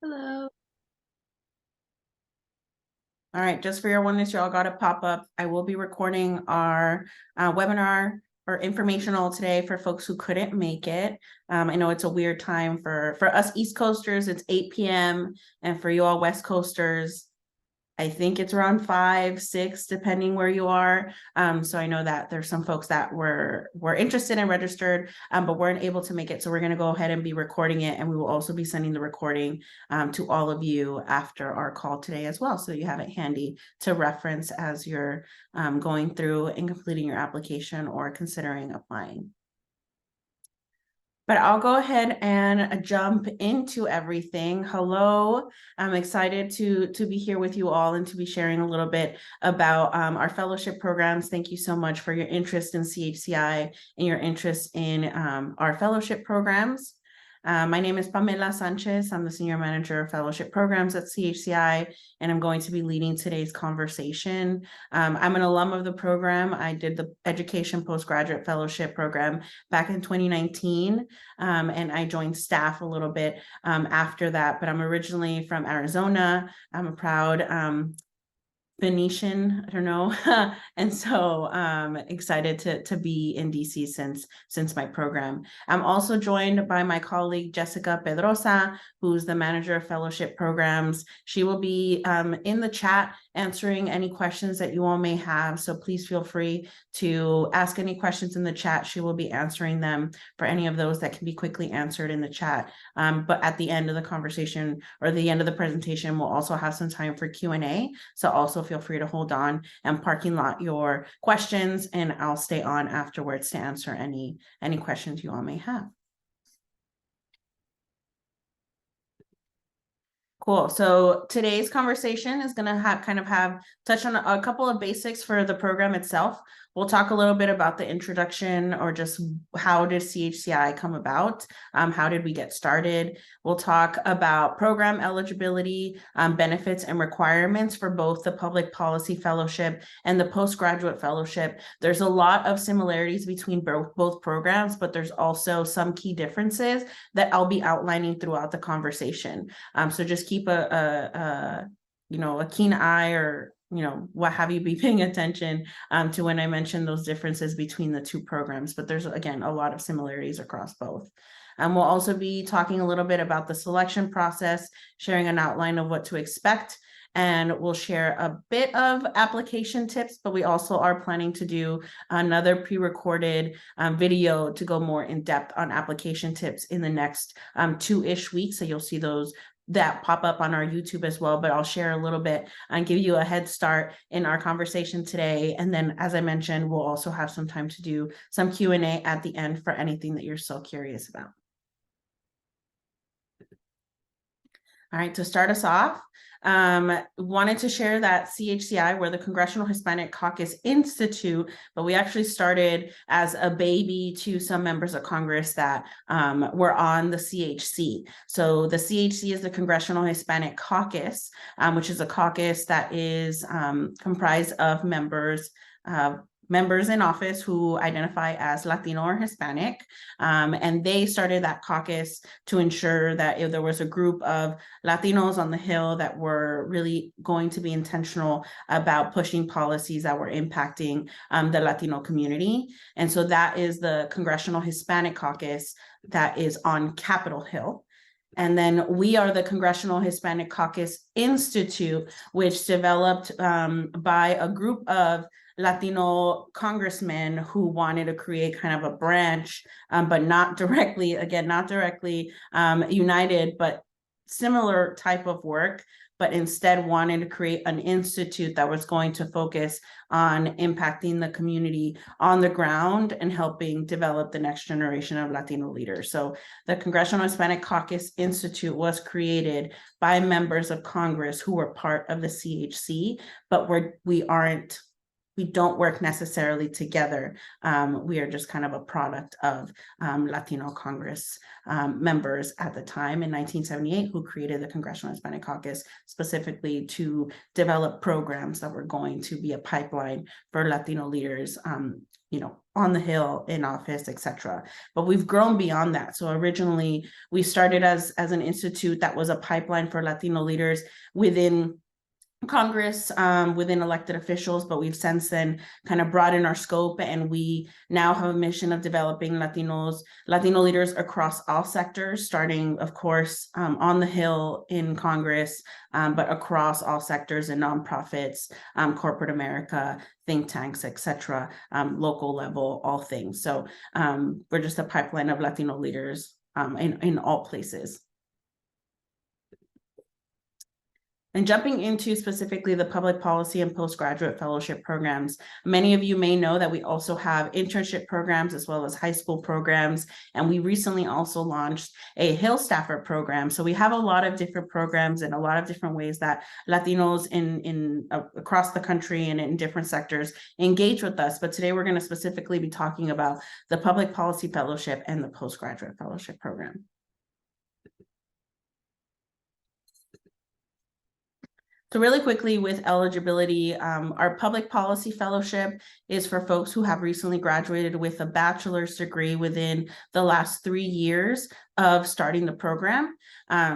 Hello. All right, just for your awareness, you all got to pop up. I will be recording our webinar or informational today for folks who couldn't make it. I know it's a weird time for us East Coasters, it's 8 p.m. And for you all West Coasters, I think it's around 5, 6, depending where you are. So I know that there's some folks that were interested and registered, but weren't able to make it. So we're going to go ahead and be recording it. And we will also be sending the recording to all of you after our call today as well. So you have it handy to reference as you're going through and completing your application or considering applying. But I'll go ahead and jump into everything. Hello, I'm excited to be here with you all and to be sharing a little bit about our fellowship programs. Thank you so much for your interest in CHCI and your interest in our fellowship programs. My name is Pamela Sanchez. I'm the Senior Manager of Fellowship Programs at CHCI, and I'm going to be leading today's conversation. I'm an alum of the program. I did the Education Postgraduate Fellowship Program back in 2019, and I joined staff a little bit after that, but I'm originally from Arizona. I'm a proud Venetian, I don't know. And so excited to be in DC since my program. I'm also joined by my colleague, Jessica Pedrosa, who's the manager of fellowship programs. She will be in the chat answering any questions that you all may have. So please feel free to ask any questions in the chat. She will be answering them for any of those that can be quickly answered in the chat. But at the end of the conversation or the end of the presentation, we'll also have some time for Q&A. So also feel free to hold on and parking lot your questions, and I'll stay on afterwards to answer any questions you all may have. Cool. So today's conversation is going to touch on a couple of basics for the program itself. We'll talk a little bit about the introduction, or just how did CHCI come about? How did we get started? We'll talk about program eligibility, benefits and requirements for both the Public Policy Fellowship and the Postgraduate Fellowship. There's a lot of similarities between both programs, but there's also some key differences that I'll be outlining throughout the conversation. So just keep a keen eye, or what have you, be paying attention to when I mention those differences between the two programs. But there's, again, a lot of similarities across both. We'll also be talking a little bit about the selection process, sharing an outline of what to expect, and we'll share a bit of application tips, but we also are planning to do another pre-recorded video to go more in depth on application tips in the next 2-ish weeks. So you'll see those that pop up on our YouTube as well, but I'll share a little bit and give you a head start in our conversation today. And then, as I mentioned, we'll also have some time to do some Q&A at the end for anything that you're so curious about. All right, to start us off, wanted to share that CHCI, we're the Congressional Hispanic Caucus Institute, but we actually started as a baby to some members of Congress that were on the CHC. So the CHC is the Congressional Hispanic Caucus, which is a caucus that is comprised of members in office who identify as Latino or Hispanic, and they started that caucus to ensure that if there was a group of Latinos on the Hill that were really going to be intentional about pushing policies that were impacting the Latino community. And so that is the Congressional Hispanic Caucus that is on Capitol Hill. And then we are the Congressional Hispanic Caucus Institute, which developed by a group of Latino congressmen who wanted to create kind of a branch, but not directly united, but similar type of work, but instead wanted to create an institute that was going to focus on impacting the community on the ground and helping develop the next generation of Latino leaders. So the Congressional Hispanic Caucus Institute was created by members of Congress who were part of the CHC, but we don't work necessarily together. We are just kind of a product of Latino Congress members at the time in 1978 who created the Congressional Hispanic Caucus specifically to develop programs that were going to be a pipeline for Latino leaders, on the Hill, in office, etc. But we've grown beyond that. So originally we started as an institute that was a pipeline for Latino leaders within Congress, within elected officials, but we've since then kind of broadened our scope, and we now have a mission of developing Latino leaders across all sectors, starting, of course, on the Hill in Congress, but across all sectors in nonprofits, corporate America, think tanks, etc., local level, all things. So we're just a pipeline of Latino leaders in all places. And jumping into specifically the public policy and postgraduate fellowship programs, many of you may know that we also have internship programs as well as high school programs. And we recently also launched a Hill Staffer program. So we have a lot of different programs and a lot of different ways that Latinos in across the country and in different sectors engage with us. But today we're going to specifically be talking about the public policy fellowship and the postgraduate fellowship program. So really quickly with eligibility, our public policy fellowship is for folks who have recently graduated with a bachelor's degree within the last 3 years of starting the program.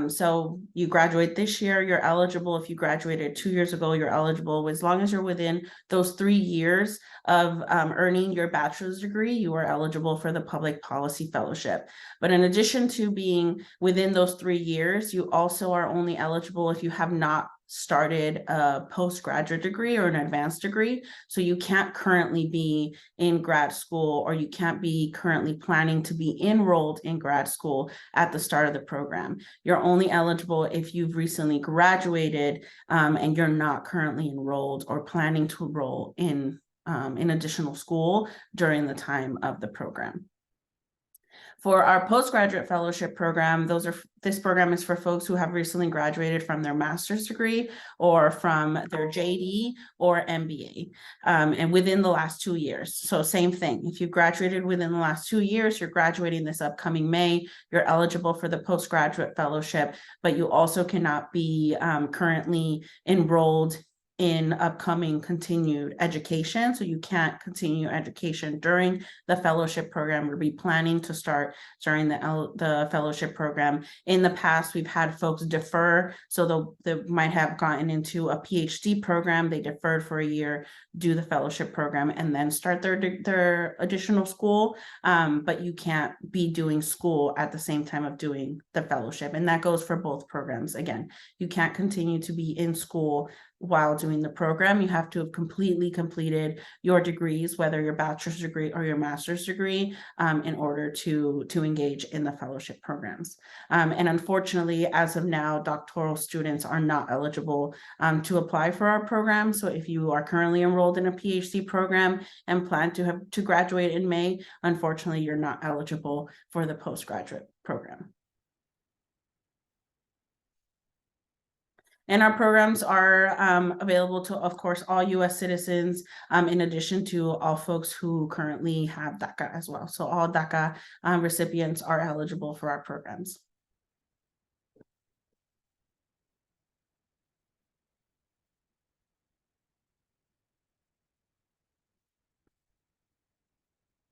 So you graduate this year, you're eligible. If you graduated 2 years ago, you're eligible. As long as you're within those 3 years of earning your bachelor's degree, you are eligible for the public policy fellowship. But in addition to being within those 3 years, you also are only eligible if you have not started a postgraduate degree or an advanced degree. So you can't currently be in grad school, or you can't be currently planning to be enrolled in grad school at the start of the program. You're only eligible if you've recently graduated and you're not currently enrolled or planning to enroll in additional school during the time of the program. For our postgraduate fellowship program, this program is for folks who have recently graduated from their master's degree or from their JD or MBA, and within the last 2 years. So same thing, if you graduated within the last 2 years, you're graduating this upcoming May, you're eligible for the postgraduate fellowship, but you also cannot be currently enrolled in upcoming continued education. So you can't continue education during the fellowship program or be planning to start during the fellowship program. In the past, we've had folks defer. So they might have gotten into a PhD program, they deferred for a year, do the fellowship program, and then start their additional school. But you can't be doing school at the same time of doing the fellowship. And that goes for both programs. Again, you can't continue to be in school while doing the program. You have to have completely completed your degrees, whether your bachelor's degree or your master's degree, in order to engage in the fellowship programs. And unfortunately, as of now, doctoral students are not eligible to apply for our program. So if you are currently enrolled in a PhD program and plan to graduate in May, unfortunately, you're not eligible for the postgraduate program. And our programs are available to, of course, all U.S. citizens, in addition to all folks who currently have DACA as well. So all DACA recipients are eligible for our programs.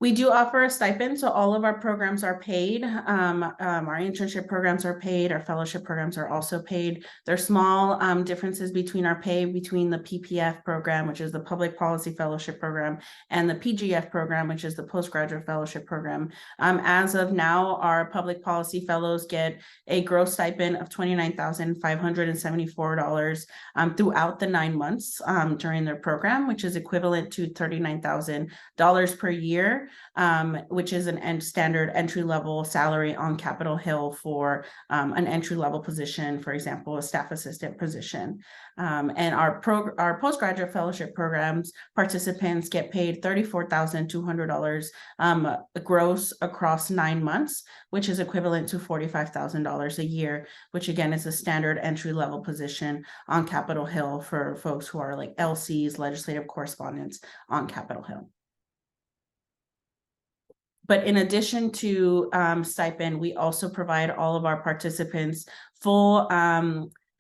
We do offer a stipend, so all of our programs are paid. Our internship programs are paid. Our fellowship programs are also paid. There's small differences between our pay between the PPF program, which is the Public Policy Fellowship Program, and the PGF program, which is the Postgraduate Fellowship Program. As of now, our Public Policy Fellows get a gross stipend of $29,574 throughout the 9 months during their program, which is equivalent to $39,000 per year. Which is an standard entry-level salary on Capitol Hill for an entry-level position, for example, a staff assistant position. And our postgraduate fellowship programs, participants get paid $34,200 gross across 9 months, which is equivalent to $45,000 a year, which again is a standard entry-level position on Capitol Hill for folks who are like LCs, legislative correspondents on Capitol Hill. But in addition to stipend, we also provide all of our participants full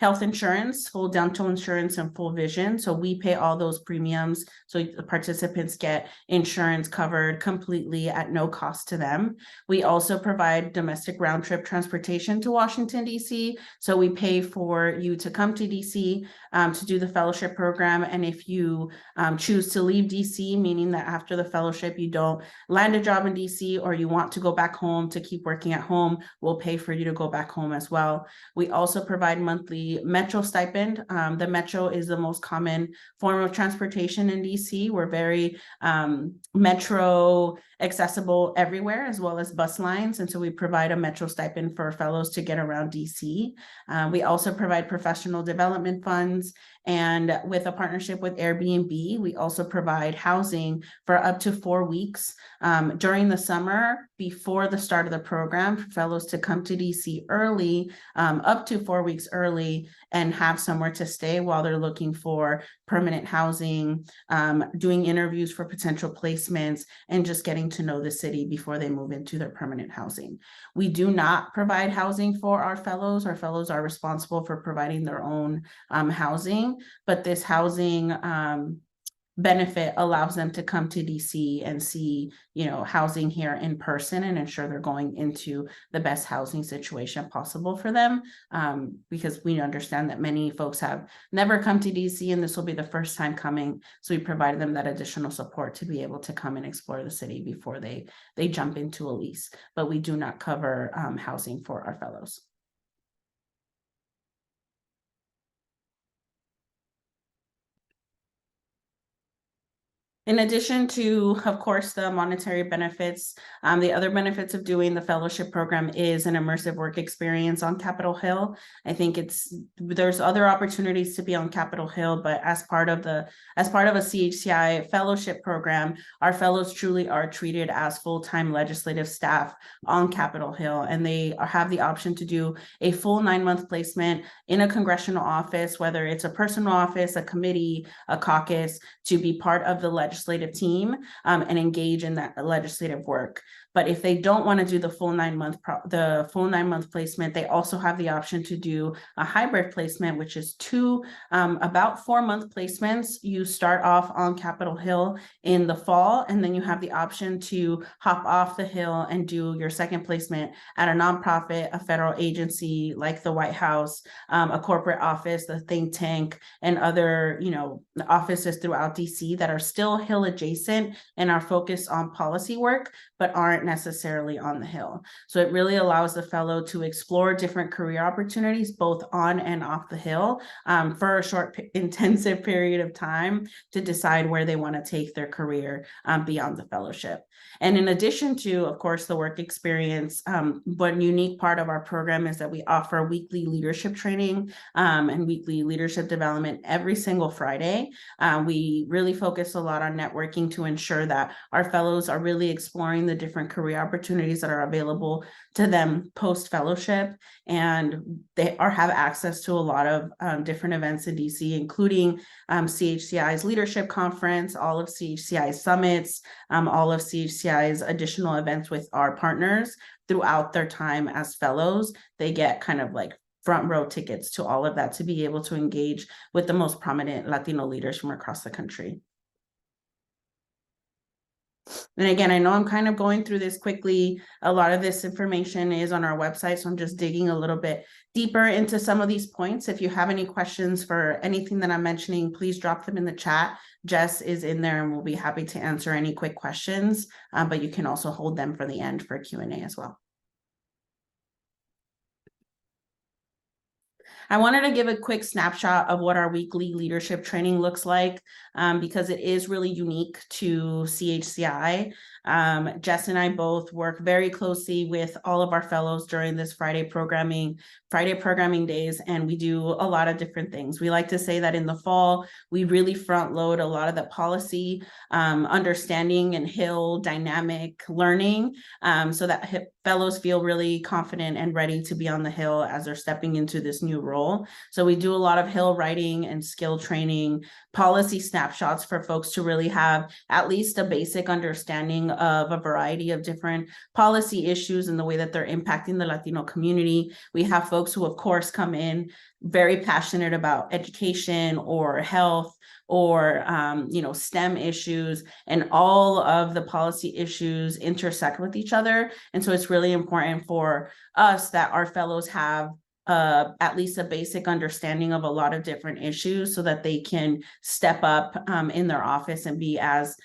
health insurance, full dental insurance, and full vision. So we pay all those premiums. So the participants get insurance covered completely at no cost to them. We also provide domestic round trip transportation to Washington, D.C. So we pay for you to come to D.C. To do the fellowship program. And if you choose to leave D.C., meaning that after the fellowship, you don't land a job in D.C. or you want to go back home to keep working at home, we'll pay for you to go back home as well. We also provide monthly Metro stipend. The Metro is the most common form of transportation in DC. We're very Metro accessible everywhere, as well as bus lines. And so we provide a Metro stipend for fellows to get around DC. We also provide professional development funds. And with a partnership with Airbnb, we also provide housing for up to 4 weeks during the summer before the start of the program for fellows to come to DC early, up to 4 weeks early, and have somewhere to stay while they're looking for permanent housing, doing interviews for potential placements, and just getting to know the city before they move into their permanent housing. We do not provide housing for our fellows. Our fellows are responsible for providing their own housing, but this housing benefit allows them to come to DC and see, housing here in person and ensure they're going into the best housing situation possible for them. Because we understand that many folks have never come to DC and this will be the first time coming. So we provide them that additional support to be able to come and explore the city before they jump into a lease. But we do not cover housing for our fellows. In addition to, of course, the monetary benefits, the other benefits of doing the fellowship program is an immersive work experience on Capitol Hill. I think there's other opportunities to be on Capitol Hill, but as part of a CHCI fellowship program, our fellows truly are treated as full-time legislative staff on Capitol Hill, and they have the option to do a full 9-month placement in a congressional office, whether it's a personal office, a committee, a caucus, to be part of the legislative team and engage in that legislative work. But if they don't want to do the full 9-month placement, they also have the option to do a hybrid placement, which is about 4-month placements. You start off on Capitol Hill in the fall, and then you have the option to hop off the Hill and do your second placement at a nonprofit, a federal agency like the White House, a corporate office, the think tank, and other, offices throughout DC that are still Hill adjacent and are focused on policy work, but aren't necessarily on the Hill. So it really allows the fellow to explore different career opportunities, both on and off the Hill, for a short, intensive period of time to decide where they want to take their career beyond the fellowship. And in addition to, of course, the work experience, one unique part of our program is that we offer weekly leadership training and weekly leadership development every single Friday. We really focus a lot on networking to ensure that our fellows are really exploring the different career opportunities that are available to them post-fellowship, and they have access to a lot of different events in DC, including CHCI's leadership conference, all of CHCI's summits, all of CHCI's additional events with our partners throughout their time as fellows. They get kind of like front row tickets to all of that to be able to engage with the most prominent Latino leaders from across the country. And again, I know I'm kind of going through this quickly. A lot of this information is on our website, so I'm just digging a little bit deeper into some of these points. If you have any questions for anything that I'm mentioning, please drop them in the chat. Jess is in there and we'll be happy to answer any quick questions, but you can also hold them for the end for Q&A as well. I wanted to give a quick snapshot of what our weekly leadership training looks like, because it is really unique to CHCI. Jess and I both work very closely with all of our fellows during this Friday programming days, and we do a lot of different things. We like to say that in the fall, we really front load a lot of the policy understanding and Hill dynamic learning, so that fellows feel really confident and ready to be on the Hill as they're stepping into this new role role. So we do a lot of Hill writing and skill training, policy snapshots for folks to really have at least a basic understanding of a variety of different policy issues and the way that they're impacting the Latino community. We have folks who, of course, come in very passionate about education or health or STEM issues, and all of the policy issues intersect with each other. And so it's really important for us that our fellows have at least a basic understanding of a lot of different issues so that they can step up in their office and be as,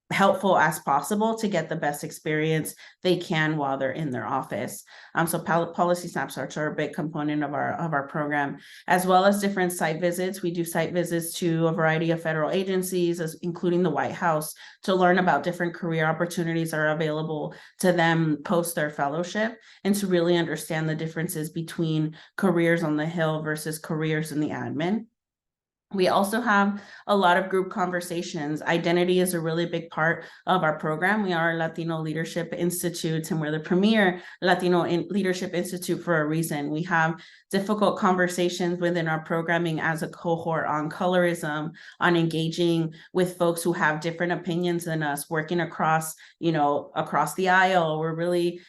helpful as possible to get the best experience they can while they're in their office. So policy snapshots are a big component of our program, as well as different site visits. We do site visits to a variety of federal agencies, including the White House, to learn about different career opportunities that are available to them post their fellowship, and to really understand the differences between careers on the Hill versus careers in the admin. We also have a lot of group conversations. Identity is a really big part of our program. We are Latino Leadership Institute, and we're the premier Latino Leadership Institute for a reason. We have difficult conversations within our programming as a cohort on colorism, on engaging with folks who have different opinions than us, working across the aisle. We're really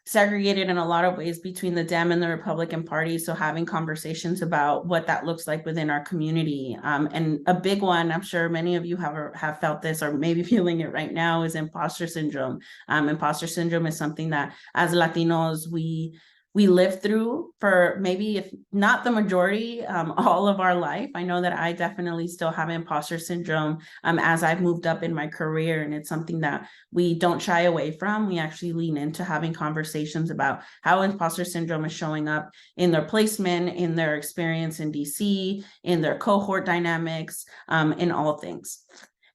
segregated in a lot of ways between the Dem and the Republican Party. So having conversations about what that looks like within our community. And a big one, I'm sure many of you have felt this or maybe feeling it right now, is imposter syndrome. Imposter syndrome is something that as Latinos, we live through for maybe, if not the majority, all of our life. I know that I definitely still have imposter syndrome as I've moved up in my career, and it's something that we don't shy away from. We actually lean into having conversations about how imposter syndrome is showing up in their placement, in their experience in DC, in their cohort dynamics, in all things.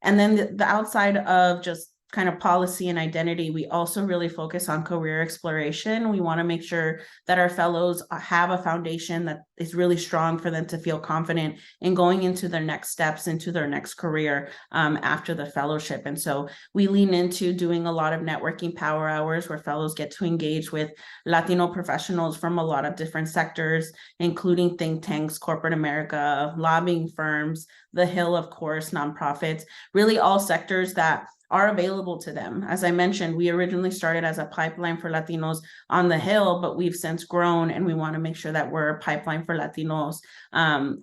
And then the outside of just kind of policy and identity, we also really focus on career exploration. We want to make sure that our fellows have a foundation that is really strong for them to feel confident in going into their next steps, into their next career after the fellowship. And so we lean into doing a lot of networking power hours where fellows get to engage with Latino professionals from a lot of different sectors, including think tanks, corporate America, lobbying firms, the Hill, of course, nonprofits, really all sectors that are available to them. As I mentioned, we originally started as a pipeline for Latinos on the Hill, but we've since grown, and we want to make sure that we're a pipeline for Latinos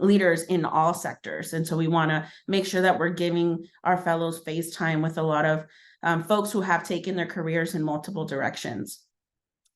leaders in all sectors. And so we want to make sure that we're giving our fellows face time with a lot of folks who have taken their careers in multiple directions.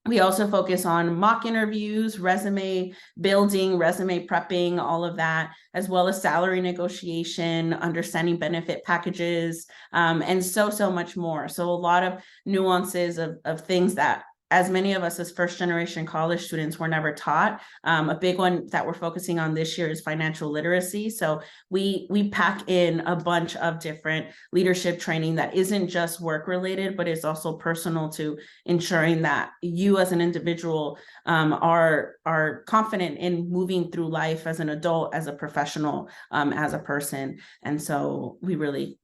We also focus on mock interviews, resume building, resume prepping, all of that, as well as salary negotiation, understanding benefit packages, and so much more. So a lot of nuances of things that, as many of us as first generation college students, were never taught. A big one that we're focusing on this year is financial literacy. So we pack in a bunch of different leadership training that isn't just work related, but is also personal to ensuring that you as an individual are confident in moving through life as an adult, as a professional, as a person. And so we really,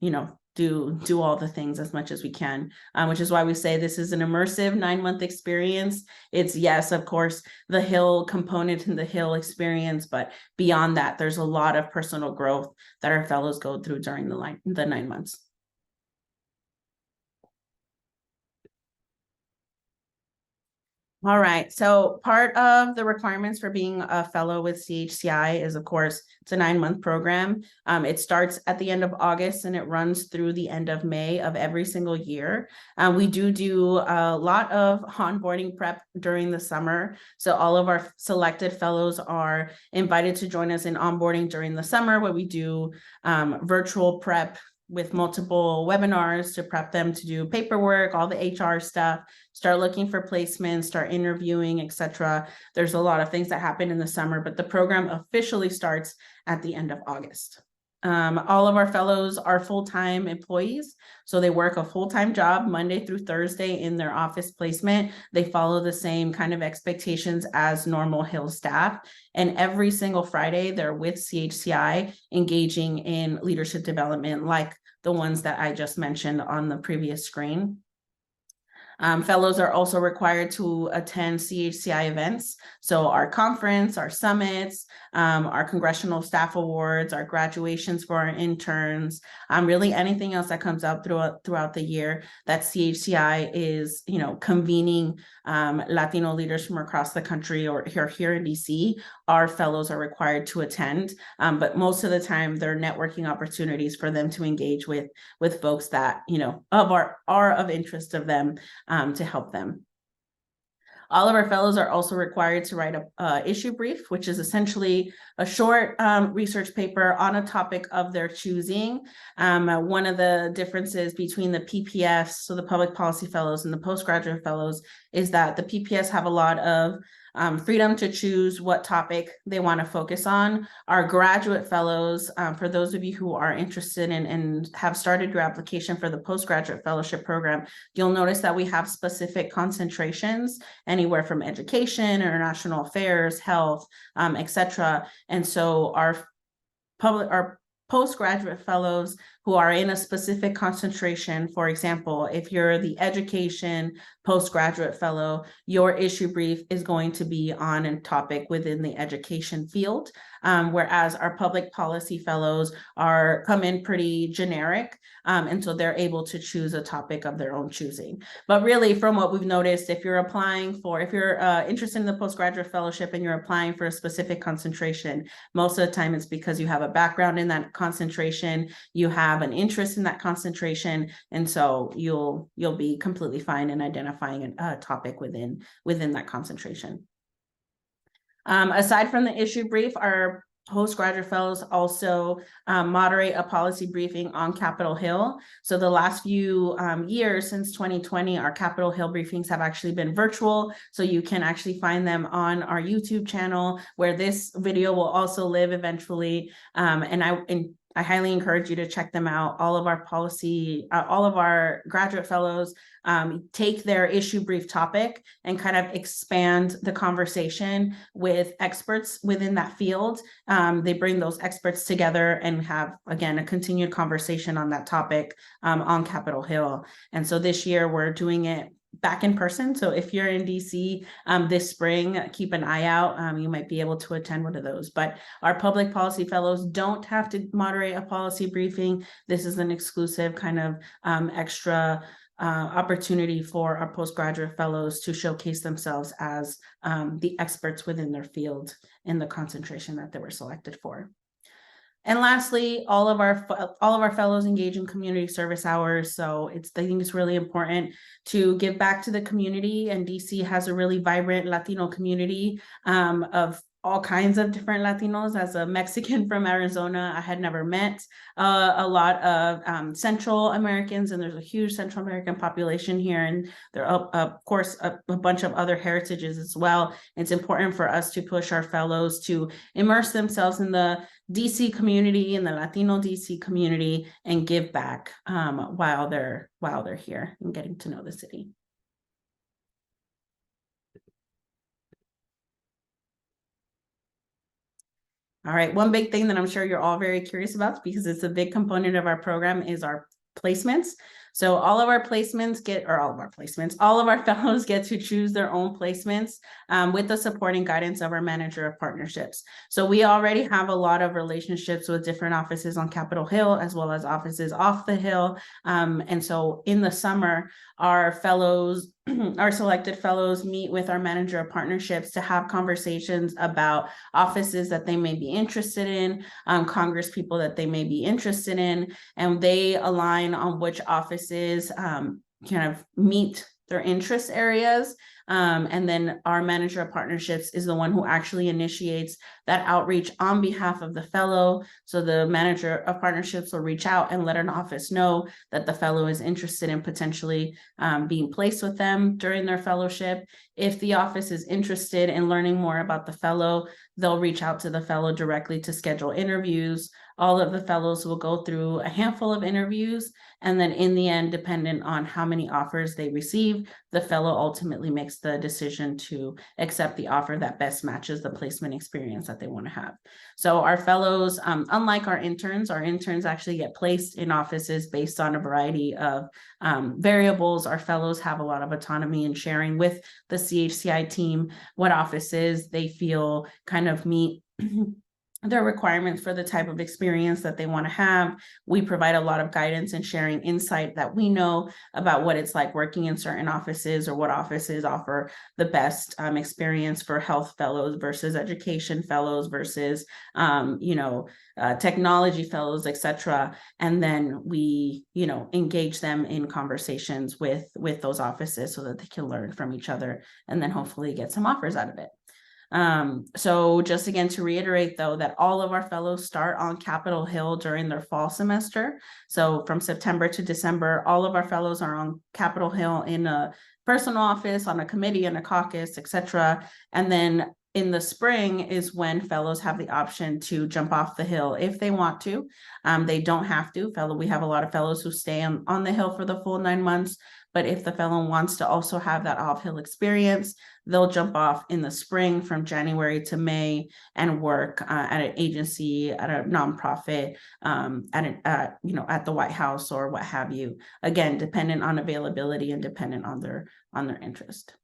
do all the things as much as we can, which is why we say this is an immersive 9-month experience. It's, yes, of course, the Hill component and the Hill experience, but beyond that, there's a lot of personal growth that our fellows go through during the 9 months. All right, so part of the requirements for being a fellow with CHCI is, of course, it's a 9-month program. It starts at the end of August and it runs through the end of May of every single year. We do a lot of onboarding prep during the summer. So all of our selected fellows are invited to join us in onboarding during the summer, where we do virtual prep with multiple webinars to prep them to do paperwork, all the HR stuff, start looking for placements, start interviewing, etc. There's a lot of things that happen in the summer, but the program officially starts at the end of August. All of our fellows are full-time employees, so they work a full-time job Monday through Thursday in their office placement. They follow the same kind of expectations as normal Hill staff, and every single Friday they're with CHCI engaging in leadership development, like the ones that I just mentioned on the previous screen. Fellows are also required to attend CHCI events. So our conference, our summits, our congressional staff awards, our graduations for our interns, really anything else that comes out throughout the year that CHCI is, convening Latino leaders from across the country or here in DC, our fellows are required to attend. But most of the time, they're networking opportunities for them to engage with folks that, are of interest of them, to help them. All of our fellows are also required to write a issue brief, which is essentially a short research paper on a topic of their choosing. One of the differences between the PPFs, so the public policy fellows, and the postgraduate fellows is that the PPS have a lot of freedom to choose what topic they want to focus on. Our graduate fellows, for those of you who are interested in and have started your application for the postgraduate fellowship program, you'll notice that we have specific concentrations, anywhere from education, international affairs, health, etc. And so our postgraduate fellows who are in a specific concentration, for example, if you're the education postgraduate fellow, your issue brief is going to be on a topic within the education field, whereas our public policy fellows come in pretty generic, and so they're able to choose a topic of their own choosing. But really, from what we've noticed, if you're interested in the postgraduate fellowship and you're applying for a specific concentration, most of the time it's because you have a background in that concentration, you have an interest in that concentration, and so you'll be completely fine in identifying a topic within that concentration. Aside from the issue brief, our postgraduate fellows also moderate a policy briefing on Capitol Hill. So the last few years since 2020, our Capitol Hill briefings have actually been virtual. So you can actually find them on our YouTube channel, where this video will also live eventually. And I highly encourage you to check them out. All of our graduate fellows take their issue brief topic and kind of expand the conversation with experts within that field. They bring those experts together and have, again, a continued conversation on that topic on Capitol Hill. And so this year we're doing it back in person. So if you're in DC this spring, keep an eye out. You might be able to attend one of those. But our public policy fellows don't have to moderate a policy briefing. This is an exclusive kind of extra opportunity for our postgraduate fellows to showcase themselves as the experts within their field in the concentration that they were selected for. And lastly, all of our fellows engage in community service hours. So I think it's really important to give back to the community. And DC has a really vibrant Latino community of all kinds of different Latinos. As a Mexican from Arizona, I had never met a lot of Central Americans, and there's a huge Central American population here, and there are, of course, a bunch of other heritages as well. It's important for us to push our fellows to immerse themselves in the DC community, in the Latino DC community, and give back while they're here and getting to know the city. All right, one big thing that I'm sure you're all very curious about, because it's a big component of our program, is our placements. So all of our fellows get to choose their own placements with the support and guidance of our manager of partnerships. So we already have a lot of relationships with different offices on Capitol Hill, as well as offices off the Hill. And so in the summer, our selected fellows meet with our manager of partnerships to have conversations about offices that they may be interested in, Congress people that they may be interested in, and they align on which offices kind of meet their interest areas. And then our manager of partnerships is the one who actually initiates that outreach on behalf of the fellow. So the manager of partnerships will reach out and let an office know that the fellow is interested in potentially being placed with them during their fellowship. If the office is interested in learning more about the fellow, they'll reach out to the fellow directly to schedule interviews. All of the fellows will go through a handful of interviews, and then in the end, dependent on how many offers they receive, the fellow ultimately makes makes the decision to accept the offer that best matches the placement experience that they want to have. So our fellows, unlike our interns actually get placed in offices based on a variety of variables. Our fellows have a lot of autonomy in sharing with the CHCI team what offices they feel kind of meet their requirements for the type of experience that they want to have. We provide a lot of guidance and sharing insight that we know about what it's like working in certain offices, or what offices offer the best experience for health fellows versus education fellows versus technology fellows, etc. And then we engage them in conversations with those offices so that they can learn from each other and then hopefully get some offers out of it. So just again to reiterate though, that all of our fellows start on Capitol Hill during their fall semester. So from September to December, all of our fellows are on Capitol Hill in a personal office, on a committee, in a caucus, etc. And then in the spring is when fellows have the option to jump off the Hill if they want to. They don't have to. We have a lot of fellows who stay on the Hill for the full 9 months. But if the fellow wants to also have that off-Hill experience, they'll jump off in the spring from January to May and work at an agency, at a nonprofit, at the White House or what have you. Again, dependent on availability and dependent on their interest.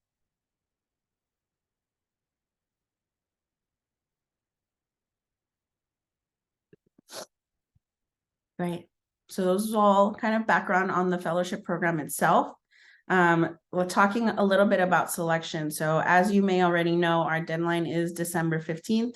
Right. So those is all kind of background on the fellowship program itself. We're talking a little bit about selection. So as you may already know, our deadline is December 15th.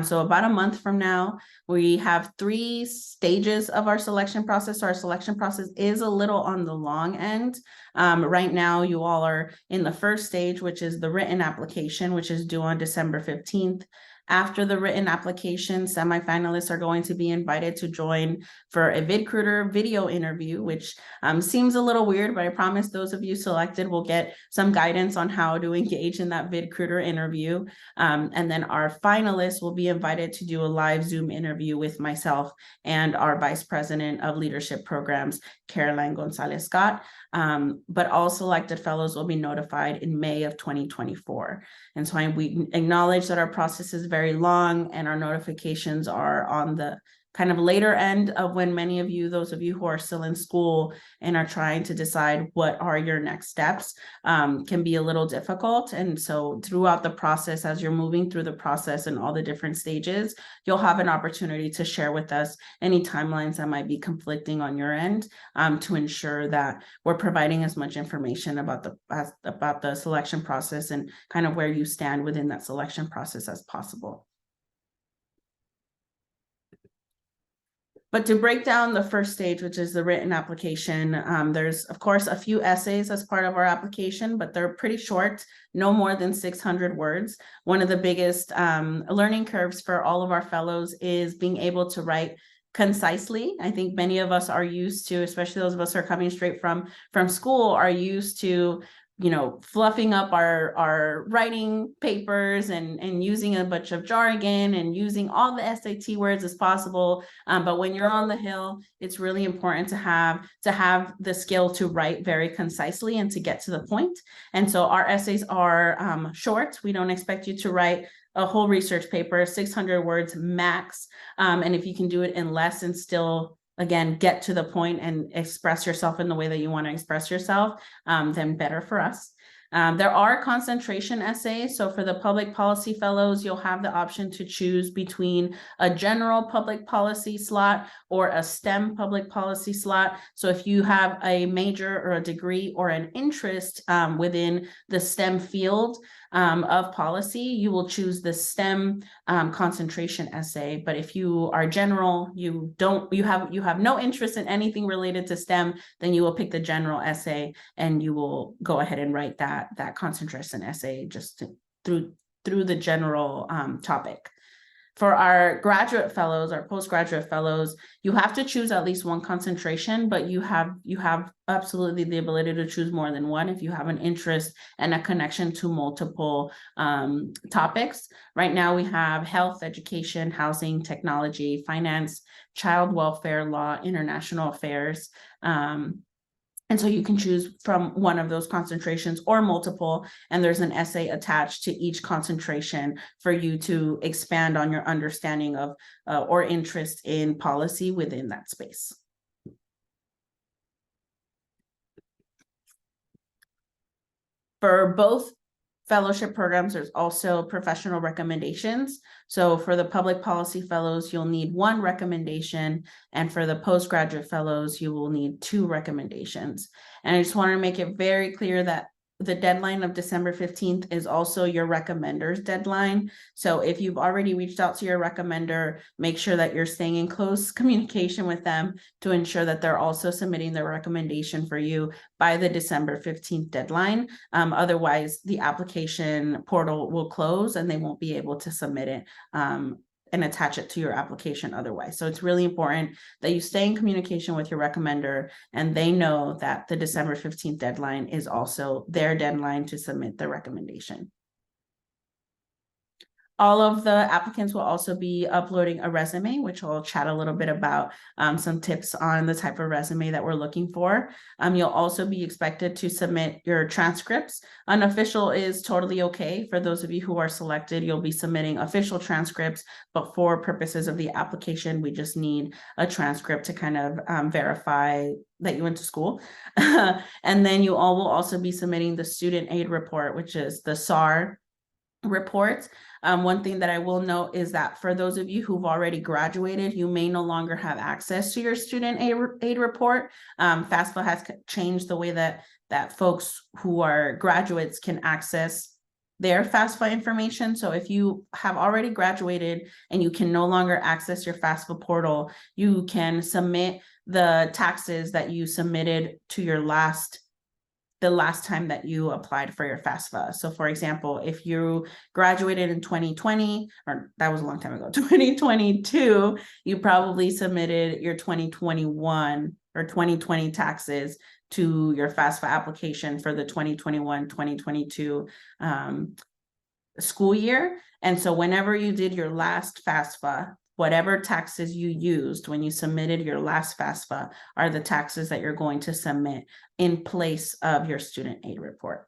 So about a month from now, we have 3 stages of our selection process. So our selection process is a little on the long end. Right now, you all are in the first stage, which is the written application, which is due on December 15th. After the written application, semifinalists are going to be invited to join for a VidCruiter video interview, which seems a little weird, but I promise those of you selected will get some guidance on how to engage in that VidCruiter interview. And then our finalists will be invited to do a live Zoom interview with myself and our Vice President of Leadership Programs, Caroline Gonzalez-Scott. But all selected fellows will be notified in May of 2024. And so we acknowledge that our process is very long and our notifications are on the kind of later end of when many of you, those of you who are still in school and are trying to decide what are your next steps, can be a little difficult. And so throughout the process, as you're moving through the process and all the different stages, you'll have an opportunity to share with us any timelines that might be conflicting on your end, to ensure that we're providing as much information about the selection process and kind of where you stand within that selection process as possible. But to break down the first stage, which is the written application, there's, of course, a few essays as part of our application, but they're pretty short, no more than 600 words. One of the biggest learning curves for all of our fellows is being able to write concisely. I think many of us are used to, especially those of us who are coming straight from school, are used to fluffing up our writing papers and using a bunch of jargon and using all the SAT words as possible. But when you're on the Hill, it's really important to have the skill to write very concisely and to get to the point. And so our essays are short. We don't expect you to write a whole research paper, 600 words max. And if you can do it in less and still, again, get to the point and express yourself in the way that you want to express yourself, then better for us. There are concentration essays. So for the public policy fellows, you'll have the option to choose between a general public policy slot or a STEM public policy slot. So if you have a major or a degree or an interest within the STEM field of policy, you will choose the STEM concentration essay. But if you are general, you have no interest in anything related to STEM, then you will pick the general essay and you will go ahead and write that concentration essay just through the general topic. For our graduate fellows, our postgraduate fellows, you have to choose at least one concentration, but you have absolutely the ability to choose more than one if you have an interest and a connection to multiple topics. Right now we have health, education, housing, technology, finance, child welfare law, international affairs, And so you can choose from one of those concentrations or multiple, and there's an essay attached to each concentration for you to expand on your understanding of or interest in policy within that space. For both fellowship programs, there's also professional recommendations. So for the public policy fellows, you'll need 1 recommendation, and for the postgraduate fellows, you will need 2 recommendations. And I just want to make it very clear that the deadline of December 15th is also your recommender's deadline. So if you've already reached out to your recommender, make sure that you're staying in close communication with them to ensure that they're also submitting their recommendation for you by the December 15th deadline. Otherwise, the application portal will close and they won't be able to submit it and attach it to your application otherwise. So it's really important that you stay in communication with your recommender and they know that the December 15th deadline is also their deadline to submit the recommendation. All of the applicants will also be uploading a resume, which we'll chat a little bit about some tips on the type of resume that we're looking for. You'll also be expected to submit your transcripts. Unofficial is totally okay. For those of you who are selected, you'll be submitting official transcripts, but for purposes of the application, we just need a transcript to kind of verify that you went to school. And then you all will also be submitting the student aid report, which is the SAR report. One thing that I will note is that for those of you who've already graduated, you may no longer have access to your student aid report. FAFSA has changed the way that folks who are graduates can access their FAFSA information. So if you have already graduated and you can no longer access your FAFSA portal, you can submit the taxes that you submitted to your the last time that you applied for your FAFSA. So for example, if you graduated in 2020, or that was a long time ago, 2022, you probably submitted your 2021 or 2020 taxes to your FAFSA application for the 2021-2022 school year. And so whenever you did your last FAFSA, whatever taxes you used when you submitted your last FAFSA are the taxes that you're going to submit in place of your student aid report.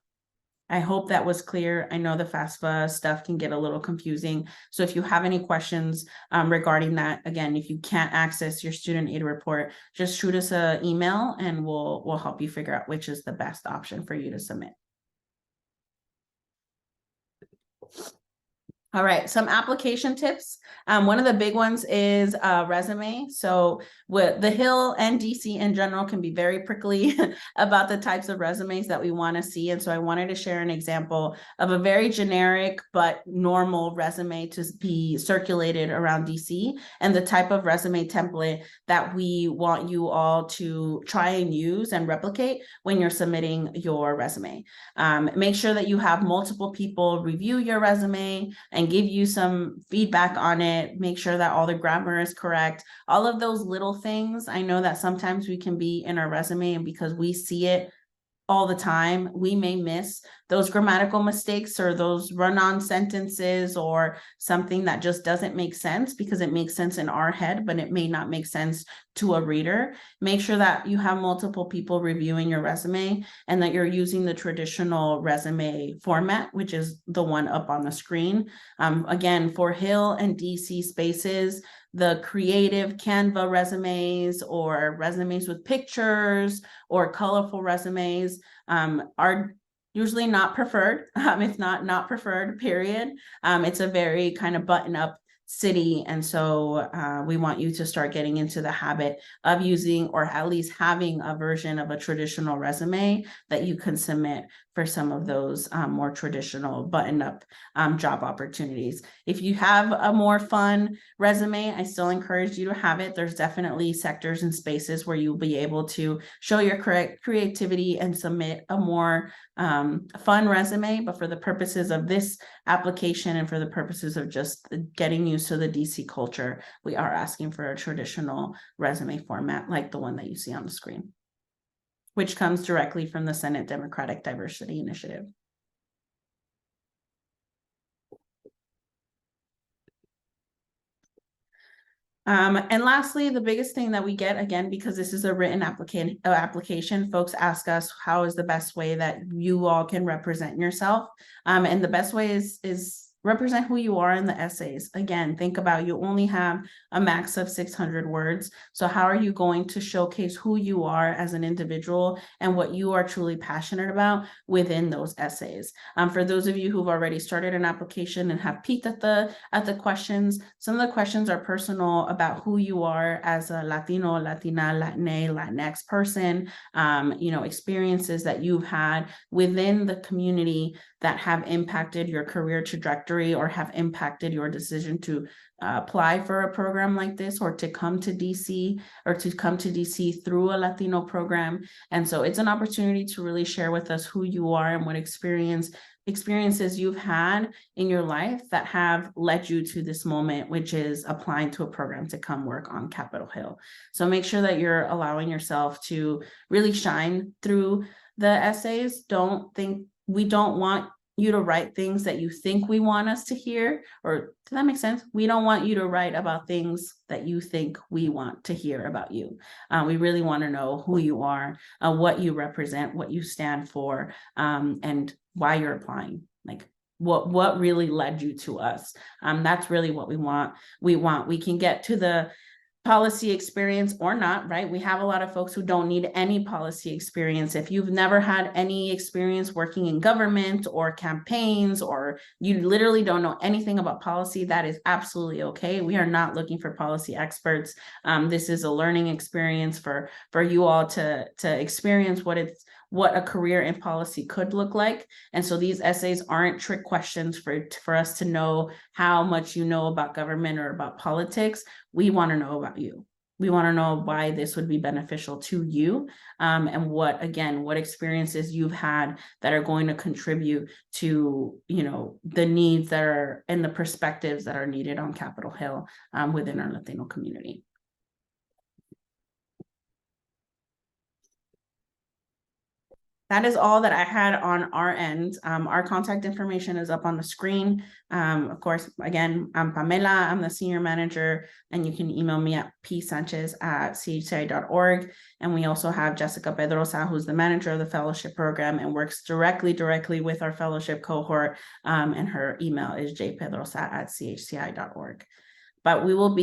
I hope that was clear. I know the FAFSA stuff can get a little confusing. So if you have any questions regarding that, again, if you can't access your student aid report, just shoot us an email and we'll help you figure out which is the best option for you to submit. All right, some application tips. One of the big ones is resume. So with the Hill and DC in general can be very prickly about the types of resumes that we want to see. And so I wanted to share an example of a very generic but normal resume to be circulated around DC and the type of resume template that we want you all to try and use and replicate when you're submitting your resume. Make sure that you have multiple people review your resume and give you some feedback on it. Make sure that all the grammar is correct. All of those little things. I know that sometimes we can be in our resume and because we see it all the time, we may miss those grammatical mistakes or those run-on sentences or something that just doesn't make sense because it makes sense in our head, but it may not make sense to a reader. Make sure that you have multiple people reviewing your resume and that you're using the traditional resume format, which is the one up on the screen. Again, for Hill and DC spaces, the creative Canva resumes or resumes with pictures or colorful resumes are usually not preferred, if not preferred, period. It's a very kind of button up city. And so we want you to start getting into the habit of using or at least having a version of a traditional resume that you can submit for some of those more traditional button-up job opportunities. If you have a more fun resume, I still encourage you to have it. There's definitely sectors and spaces where you'll be able to show your creativity and submit a more fun resume. But for the purposes of this application and for the purposes of just getting used to the DC culture, we are asking for a traditional resume format like the one that you see on the screen, which comes directly from the Senate Democratic Diversity Initiative. And lastly, the biggest thing that we get, again, because this is a written application, folks ask us, how is the best way that you all can represent yourself? And the best way is represent who you are in the essays. Again, think about, you only have a max of 600 words. So how are you going to showcase who you are as an individual and what you are truly passionate about within those essays? For those of you who've already started an application and have peeked at the questions, some of the questions are personal about who you are as a Latino, Latina, Latinx, Latinx person, experiences that you've had within the community that have impacted your career trajectory or have impacted your decision to apply for a program like this, or to come to DC, or to come to DC through a Latino program. And so it's an opportunity to really share with us who you are and what experiences you've had in your life that have led you to this moment, which is applying to a program to come work on Capitol Hill. So make sure that you're allowing yourself to really shine through the essays. We don't want you to write things that you think we want us to hear, or does that make sense? We don't want you to write about things that you think we want to hear about you. We really want to know who you are, what you represent, what you stand for, and why you're applying. Like what really led you to us. That's really what we want. We can get to the policy experience or not, right? We have a lot of folks who don't need any policy experience. If you've never had any experience working in government or campaigns, or you literally don't know anything about policy, that is absolutely okay. We are not looking for policy experts. This is a learning experience for you all to experience what a career in policy could look like. And so these essays aren't trick questions for us to know how much you know about government or about politics. We want to know about you. We want to know why this would be beneficial to you, and what experiences you've had that are going to contribute to, the needs that are and the perspectives that are needed on Capitol Hill within our Latino community. That is all that I had on our end. Our contact information is up on the screen. Of course, again, I'm Pamela. I'm the senior manager, and you can email me at psanchez@chci.org. And we also have Jessica Pedrosa, who's the manager of the fellowship program and works directly with our fellowship cohort. And her email is jpedrosa@chci.org. But we will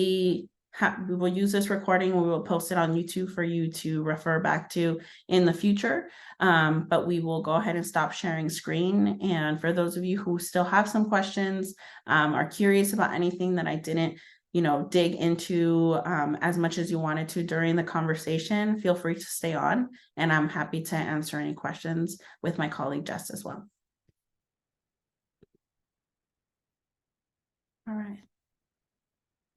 use this recording. We will post it on YouTube for you to refer back to in the future. But we will go ahead and stop sharing screen. And for those of you who still have some questions, are curious about anything that I didn't, dig into as much as you wanted to during the conversation, feel free to stay on, and I'm happy to answer any questions with my colleague Jess as well. All right.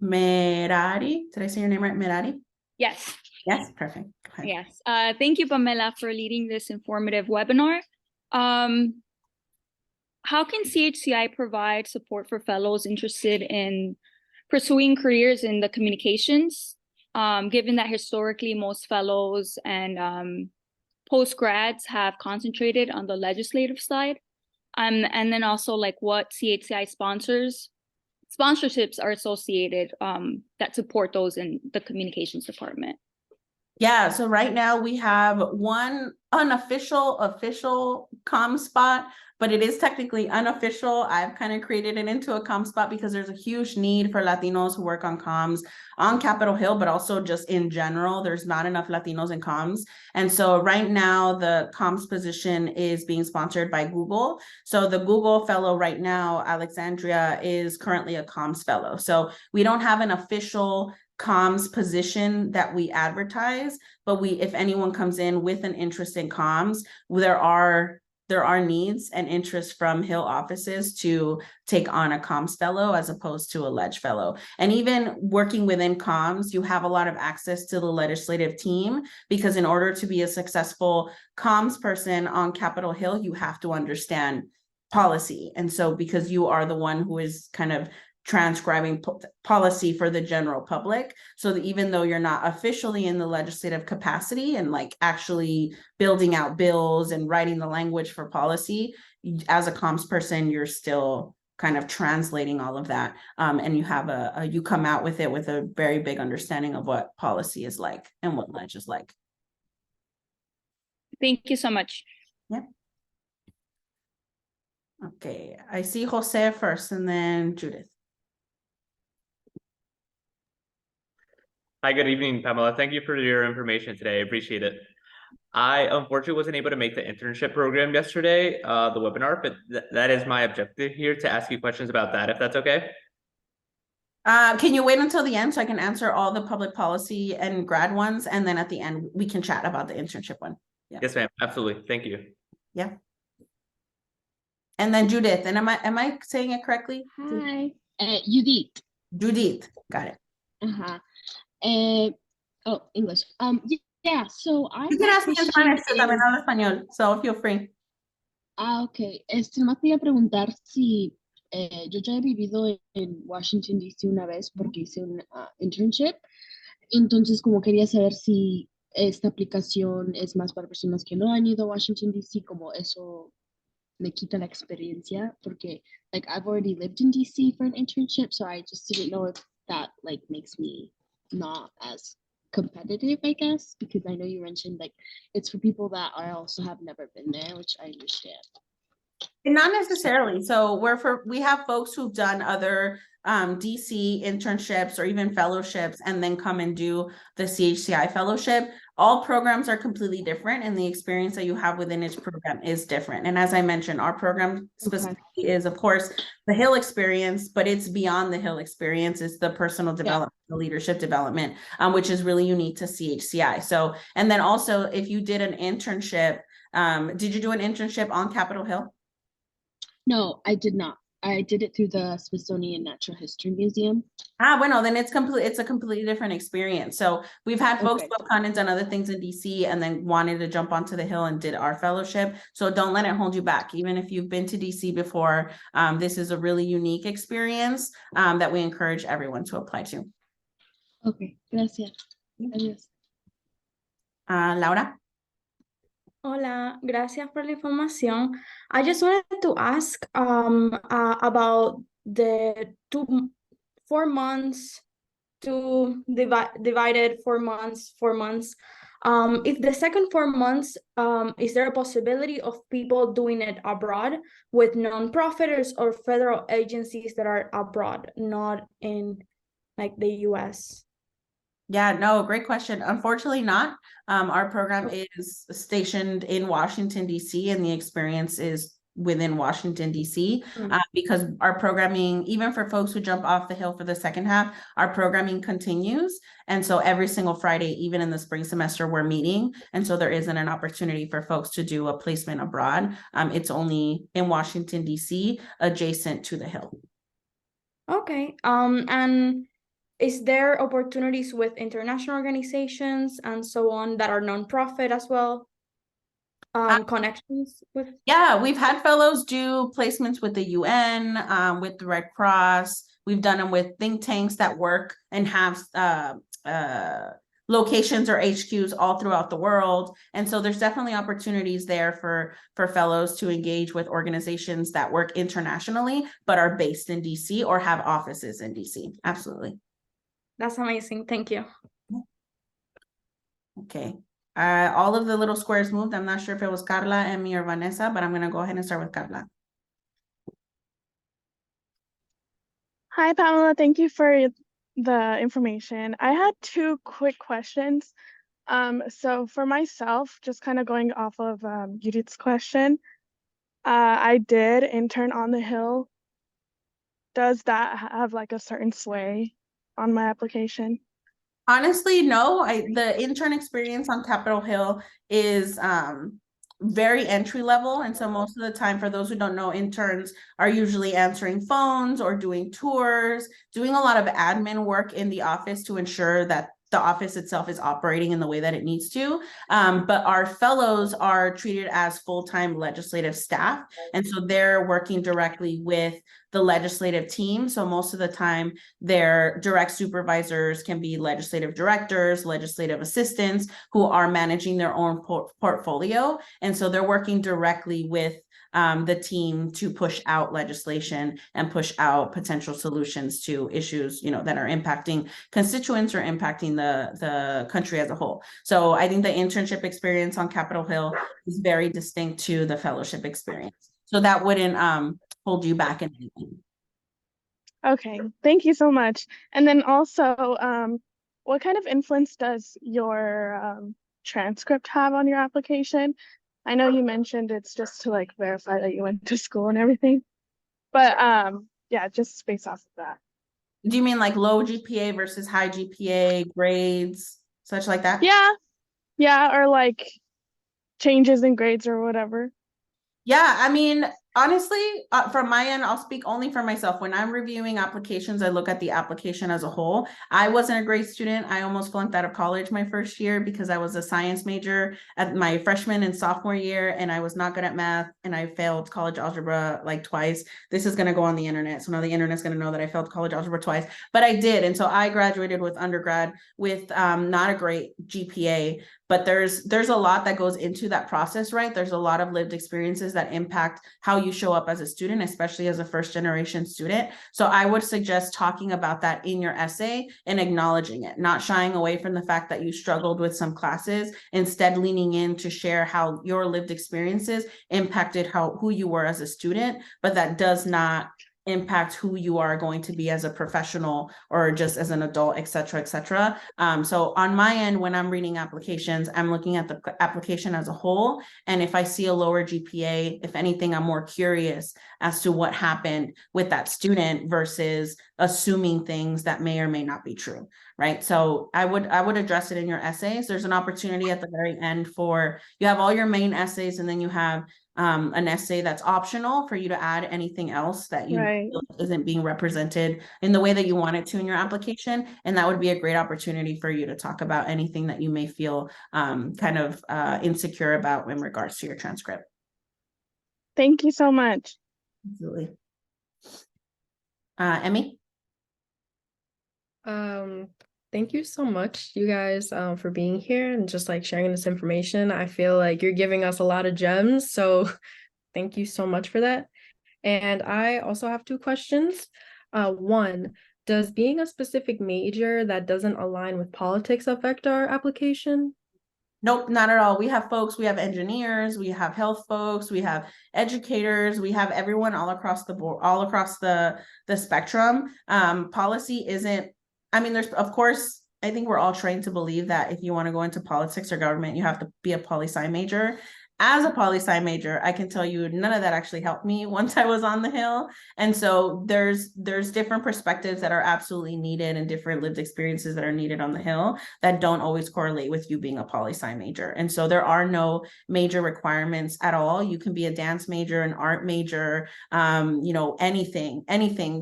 Merari, did I say your name right? Merari? Yes. Yes, perfect. Yes. Thank you, Pamela, for leading this informative webinar. How can CHCI provide support for fellows interested in pursuing careers in the communications, given that historically most fellows and post-grads have concentrated on the legislative side? And then also what CHCI sponsorships are associated that support those in the communications department? Yeah, so right now we have one official comm spot, but it is technically unofficial. I've kind of created it into a comm spot because there's a huge need for Latinos who work on comms on Capitol Hill, but also just in general. There's not enough Latinos in comms. And so right now the comms position is being sponsored by Google. So the Google fellow right now, Alexandria, is currently a comms fellow. So we don't have an official comms position that we advertise, but if anyone comes in with an interest in comms, there are needs and interest from Hill offices to take on a comms fellow as opposed to a ledge fellow. And even working within comms, you have a lot of access to the legislative team, because in order to be a successful comms person on Capitol Hill, you have to understand policy. And so because you are the one who is kind of transcribing policy for the general public, so that even though you're not officially in the legislative capacity and actually building out bills and writing the language for policy, as a comms person, you're still kind of translating all of that. And you have you come out with it with a very big understanding of what policy is like and what ledge is like. Thank you so much. Yeah. Okay, I see Jose first and then Judith. Hi, good evening, Pamela. Thank you for your information today. I appreciate it. I unfortunately wasn't able to make the internship program yesterday, the webinar, but that is my objective here, to ask you questions about that, if that's okay. Can you wait until the end so I can answer all the public policy and grad ones, and then at the end we can chat about the internship one? Yeah. Yes, ma'am. Absolutely. Thank you. Yeah. And then Judith, and am I saying it correctly? Hi, Judith. Judith, got it. Oh, English. Yeah, so I You can ask me in Spanish, yo también hablo español, so feel free. Ok. Más quería preguntar si yo ya he vivido en Washington, D.C. una vez porque hice un internship. Entonces, como quería saber si esta aplicación es más para personas que no han ido a Washington, D.C., como eso me quita la experiencia, porque, like, I've already lived in D.C. for an internship, so I just didn't know if that, like, makes me not as competitive, I guess, because I know you mentioned, like, it's for people that I also have never been there, which I understand. And not necessarily. So we have folks who've done other DC internships or even fellowships and then come and do the CHCI fellowship. All programs are completely different, and the experience that you have within each program is different. And as I mentioned, our program specifically is, of course, the Hill experience, but it's beyond the Hill experience. It's the personal development, the leadership development, which is really unique to CHCI. So, and then also if you did an internship, did you do an internship on Capitol Hill? No, I did not. I did it through the Smithsonian Natural History Museum. Well, then it's a completely different experience. So we've had folks who have kind of done other things in DC and then wanted to jump onto the Hill and did our fellowship. So don't let it hold you back. Even if you've been to DC before, this is a really unique experience that we encourage everyone to apply to. Okay, gracias. Adiós. Laura? Hola, gracias por la información. I just wanted to ask about the 4 months to divided 4 months. If the second 4 months, is there a possibility of people doing it abroad with nonprofits or federal agencies that are abroad, not in like the US? Yeah, no, great question. Unfortunately not. Our program is stationed in Washington, D.C., and the experience is within Washington, D.C. Because our programming, even for folks who jump off the Hill for the second half, our programming continues. And so every single Friday, even in the spring semester, we're meeting. And so there isn't an opportunity for folks to do a placement abroad. It's only in Washington, D.C., adjacent to the Hill. Okay. And is there opportunities with international organizations and so on that are nonprofit as well? Connections with? Yeah, we've had fellows do placements with the UN, with the Red Cross. We've done them with think tanks that work and have locations or HQs all throughout the world. And so there's definitely opportunities there for fellows to engage with organizations that work internationally, but are based in DC or have offices in DC. Absolutely. That's amazing. Thank you. Okay. All of the little squares moved. I'm not sure if it was Carla, Emmy, or Vanessa, but I'm going to go ahead and start with Carla. Hi, Pamela. Thank you for the information. I had 2 quick questions. So for myself, just kind of going off of Judith's question, I did intern on the Hill. Does that have like a certain sway on my application? Honestly, no. The intern experience on Capitol Hill is very entry level. And so most of the time, for those who don't know, interns are usually answering phones or doing tours, doing a lot of admin work in the office to ensure that the office itself is operating in the way that it needs to. But our fellows are treated as full-time legislative staff. And so they're working directly with the legislative team. So most of the time, their direct supervisors can be legislative directors, legislative assistants who are managing their own portfolio. And so they're working directly with the team to push out legislation and push out potential solutions to issues, that are impacting constituents or impacting the country as a whole. So I think the internship experience on Capitol Hill is very distinct to the fellowship experience. So that wouldn't hold you back in anything. Okay, thank you so much. And then also, what kind of influence does your transcript have on your application? I know you mentioned it's just to like verify that you went to school and everything, but yeah, just based off of that. Do you mean like low GPA versus high GPA, grades, such like that? Yeah, or like changes in grades or whatever. Yeah, I mean, honestly, from my end, I'll speak only for myself. When I'm reviewing applications, I look at the application as a whole. I wasn't a great student. I almost flunked out of college my first year because I was a science major at my freshman and sophomore year, and I was not good at math, and I failed college algebra like twice. This is going to go on the internet, so now the internet's going to know that I failed college algebra twice, but I did. And so I graduated with undergrad with not a great GPA. But there's a lot that goes into that process, right? There's a lot of lived experiences that impact how you show up as a student, especially as a first generation student. So I would suggest talking about that in your essay and acknowledging it, not shying away from the fact that you struggled with some classes, instead leaning in to share how your lived experiences impacted who you were as a student, but that does not impact who you are going to be as a professional or just as an adult, et cetera, et cetera. So on my end, when I'm reading applications, I'm looking at the application as a whole. And if I see a lower GPA, if anything, I'm more curious as to what happened with that student versus assuming things that may or may not be true, right? So I would address it in your essays. There's an opportunity at the very end you have all your main essays, and then you have an essay that's optional for you to add anything else that you feel isn't being represented in the way that you want it to in your application. And that would be a great opportunity for you to talk about anything that you may feel kind of insecure about in regards to your transcript. Thank you so much. Absolutely. Emmy? Thank you so much, you guys, for being here and just like sharing this information. I feel like you're giving us a lot of gems, so thank you so much for that. And I also have two questions. One, does being a specific major that doesn't align with politics affect our application? Nope, not at all. We have engineers, we have health folks, we have educators, we have everyone all across the board, all across the spectrum. Policy isn't, there's, of course, I think we're all trained to believe that if you want to go into politics or government, you have to be a poli-sci major. As a poli-sci major, I can tell you none of that actually helped me once I was on the Hill. And so there's different perspectives that are absolutely needed and different lived experiences that are needed on the Hill that don't always correlate with you being a poli-sci major. And so there are no major requirements at all. You can be a dance major, an art major, anything.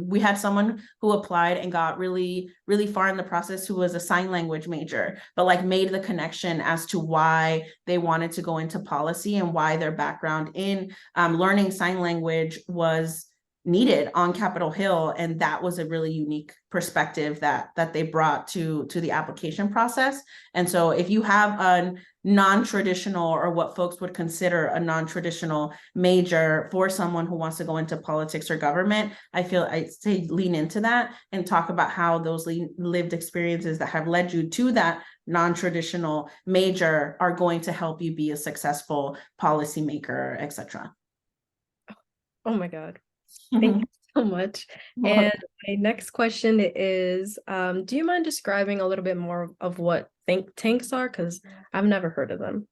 We had someone who applied and got really, really far in the process who was a sign language major, but like made the connection as to why they wanted to go into policy and why their background in learning sign language was needed on Capitol Hill. And that was a really unique perspective that they brought to the application process. And so if you have a non-traditional, or what folks would consider a non-traditional major for someone who wants to go into politics or government, I'd say lean into that and talk about how those lived experiences that have led you to that non-traditional major are going to help you be a successful policymaker, etc. Oh my God. Thank you so much. And my next question is, do you mind describing a little bit more of what think tanks are? Because I've never heard of them.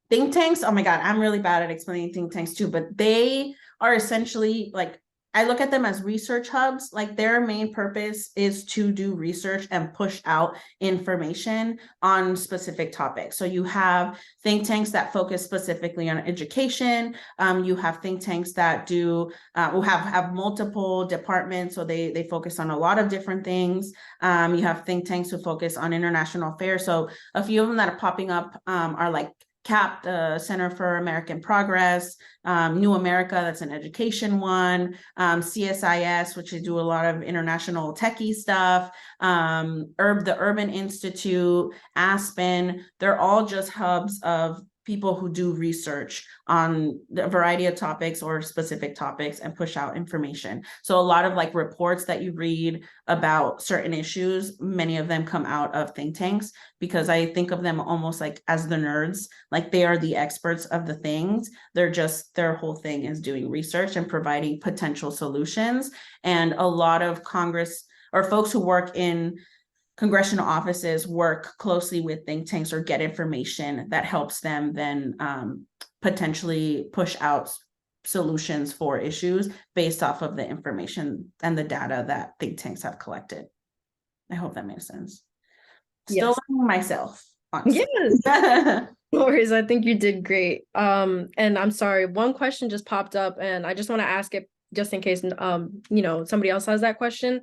Think tanks, oh my God, I'm really bad at explaining think tanks too, but they are essentially like, I look at them as research hubs. Like their main purpose is to do research and push out information on specific topics. So you have think tanks that focus specifically on education. You have think tanks that do will have multiple departments, so they focus on a lot of different things. You have think tanks who focus on international affairs. So a few of them that are popping up are like CAP, the Center for American Progress, New America, that's an education one, CSIS, which they do a lot of international techie stuff, the Urban Institute, Aspen, they're all just hubs of people who do research on a variety of topics or specific topics and push out information. So a lot of like reports that you read about certain issues, many of them come out of think tanks, because I think of them almost like as the nerds, like they are the experts of the things. Their whole thing is doing research and providing potential solutions. And a lot of Congress or folks who work in congressional offices work closely with think tanks or get information that helps them then potentially push out solutions for issues based off of the information and the data that think tanks have collected. I hope that makes sense. Still Yes. learning myself, honestly. Yes. No worries, I think you did great. And I'm sorry, one question just popped up and I just want to ask it just in case somebody else has that question.